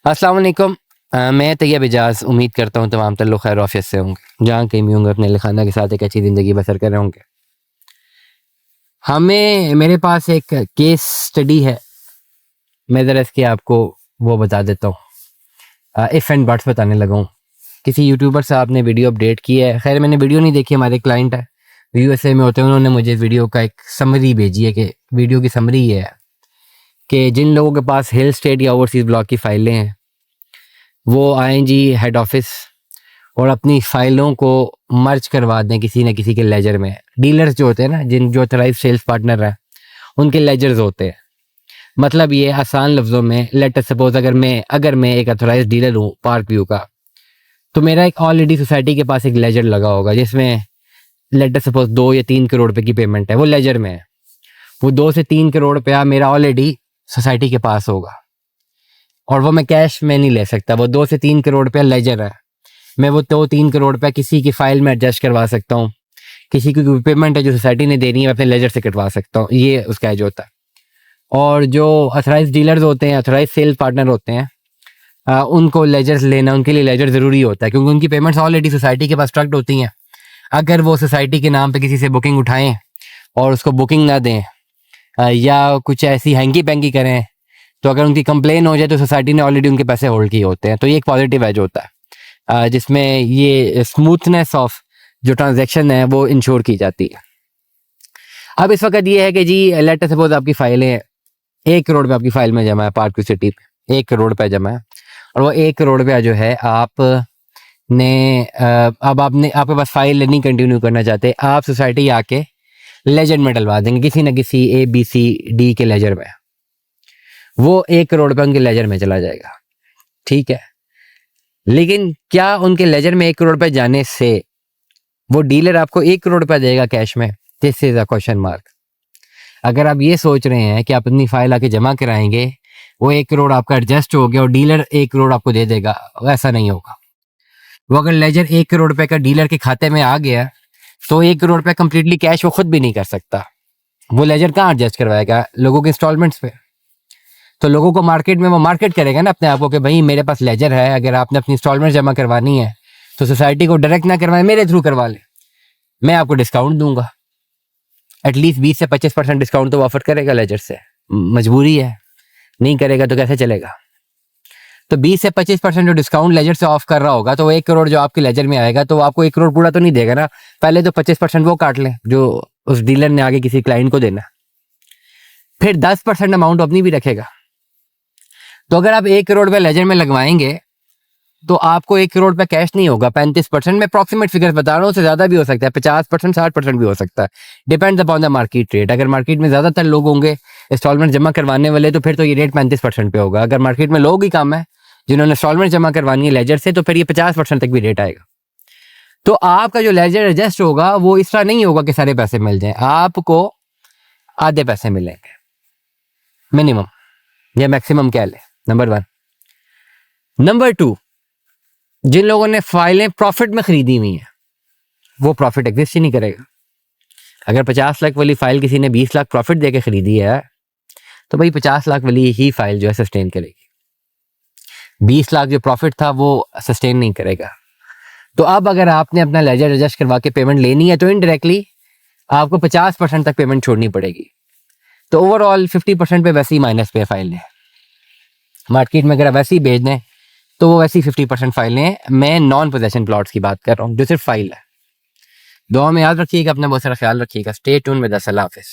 अस्सलाम वालेकुम। मैं तैयब एजाज उम्मीद करता हूँ तमाम लोग खैर ऑफिस से होंगे, जहाँ कहीं भी होंगे अपने लिखाना के साथ एक अच्छी ज़िंदगी बसर कर रहे होंगे। मेरे पास एक केस स्टडी है, मैं ज़रा इसके आपको वो बता देता हूँ। इफ़ एंड बट्स बताने लगा हूँ। किसी यूट्यूबर साहब ने वीडियो अपडेट की है, खैर मैंने वीडियो नहीं देखी, हमारे क्लाइंट है यूएसए में होते हैं, उन्होंने मुझे वीडियो का एक समरी भेजी है कि वीडियो की समरी ये है कि जिन लोगों के पास हिल स्टेट या ओवरसीज़ ब्लॉक की फ़ाइलें हैं वो आएँ जी हेड ऑफिस और अपनी फ़ाइलों को मर्ज करवा दें किसी न किसी के लेजर में। डीलर्स जो होते हैं ना, जो ऑथराइज्ड सेल्स पार्टनर हैं, उनके लेजर्स होते हैं। मतलब ये आसान लफ्ज़ों में, लेट अस सपोज अगर मैं एक ऑथराइज्ड डीलर हूँ पार्क व्यू का, तो मेरा एक ऑलरेडी सोसाइटी के पास एक लेजर लगा होगा जिसमें लेट अस सपोज 2 या 3 करोड़ रुपए की पेमेंट है, वो लेजर में है। वो 2 से 3 करोड़ रुपया मेरा ऑलरेडी सोसाइटी के पास होगा और वो मैं कैश में नहीं ले सकता। वो 2 से 3 करोड़ रुपया लेजर है, मैं वो 2-3 करोड़ रुपया किसी की फाइल में एडजस्ट करवा सकता हूँ। किसी की कोई पेमेंट है जो सोसाइटी ने देनी है, मैं अपने लेजर से कटवा सकता हूँ। ये उसका एज होता है। और जो अथराइज डीलर्स होते हैं, अथराइज सेल्स पार्टनर होते हैं, उनको लेजर्स लेना, उनके लिए लेजर ज़रूरी होता है क्योंकि उनकी पेमेंट्स ऑलरेडी सोसाइटी के पास ट्रक्ड होती हैं। अगर वो सोसाइटी के नाम पे किसी से बुकिंग उठाएं और उसको बुकिंग ना दें या कुछ ऐसी हैंगी पैंगी करें, तो अगर उनकी कंप्लेन हो जाए तो सोसाइटी ने ऑलरेडी उनके पैसे होल्ड किए होते हैं। तो ये एक पॉजिटिव एज होता है जिसमें ये स्मूथनेस ऑफ जो ट्रांजैक्शन है वो इंश्योर की जाती है। अब इस वक्त ये है कि जी लेट अस सपोज आपकी फाइलें 1 करोड़ रुपये आपकी फाइल में जमा है, पार्क सिटी में 1 करोड़ रुपये जमा है और वो 1 करोड़ रुपया जो है अब आपके पास फाइल नहीं कंटिन्यू करना चाहते, आप सोसाइटी आके लेजर में डलवा देंगे किसी न किसी ABCD के लेजर में। वो 1 करोड़ रुपये उनके लेजर में चला जाएगा, ठीक है। लेकिन क्या उनके लेजर में 1 करोड़ रुपए जाने से वो डीलर आपको 1 करोड़ रुपए देगा कैश में? This is a question mark. अगर आप ये सोच रहे हैं कि आप अपनी फाइल आके जमा कराएंगे, वो 1 करोड़ आपका एडजस्ट हो गया और डीलर 1 करोड़ आपको दे देगा, वैसा नहीं होगा। वो अगर लेजर 1 करोड़ रुपए का डीलर के खाते में आ गया तो 1 करोड़ रुपए कंप्लीटली कैश वो खुद भी नहीं कर सकता। वो लेजर कहाँ एडजस्ट करवाएगा? लोगों के इंस्टॉलमेंट्स पे। तो लोगों को मार्केट में वो मार्केट करेगा ना अपने आप को कि भाई मेरे पास लेजर है, अगर आपने अपनी इंस्टॉलमेंट जमा करवानी है तो सोसाइटी को डायरेक्ट ना करवाए, मेरे थ्रू करवा ले, मैं आपको डिस्काउंट दूंगा। एटलीस्ट 20 से 25% डिस्काउंट तो ऑफर करेगा लेजर से, मजबूरी है, नहीं करेगा तो कैसे चलेगा। तो 20 से 25% जो डिस्काउंट लेजर से ऑफ कर रहा होगा तो वो 1 करोड़ जो आपके लेजर में आएगा तो आपको 1 करोड़ पूरा तो नहीं देगा ना, पहले तो 25% वो काट लें जो उस डीलर ने आगे किसी क्लाइंट को देना, फिर 10% अमाउंट अपनी भी रखेगा। तो अगर आप 1 करोड़ रुपए लेजर में लगवाएंगे तो आपको 1 करोड़ रुपए कैश नहीं होगा। 35% में अप्रॉक्सीमेट फिगर्स बता रहा हूँ, उससे ज्यादा भी हो सकता है, 50%, 60% भी हो सकता है, depends upon the market rate. अगर मार्केट में ज्यादातर लोग होंगे इंस्टॉलमेंट जमा करवाने वाले तो फिर तो ये रेट 35% पे होगा। अगर मार्केट में लोग ही कम है जिन्होंने इंस्टॉलमेंट जमा करवानी है लेजर से, तो फिर ये 50% तक भी रेट आएगा। तो आपका जो लेजर एडजस्ट होगा वो इस तरह नहीं होगा कि सारे पैसे मिल जाए, आपको आधे पैसे मिलेंगे मिनिमम या मैक्सिमम कह ले, नंबर 1। नंबर 2, जिन लोगों ने फाइलें प्रॉफिट में खरीदी हुई हैं वो प्रॉफिट एग्जिस्ट ही नहीं करेगा। अगर 50 लाख वाली फाइल किसी ने 20 लाख प्रॉफिट देके खरीदी है तो भाई 50 लाख वाली ही फाइल जो है सस्टेन करेगी, 20 लाख जो प्रॉफिट था वो सस्टेन नहीं करेगा। तो अब अगर आपने अपना लेजर एडजस्ट करवा के पेमेंट लेनी है तो इनडायरेक्टली आपको 50% तक पेमेंट छोड़नी पड़ेगी। तो ओवरऑल 50% पे वैसे ही माइनस पे फाइल है। मार्केट में अगर आप वैसे ही बेच दें तो वो वैसी 50% फाइलें हैं। मैं नॉन पोजेशन प्लॉट्स की बात कर रहा हूँ जो सिर्फ फाइल है। दुआ में याद रखिएगा, अपना बहुत सारा ख्याल रखिएगा। Stay tune with us. अल्लाह हाफिज़।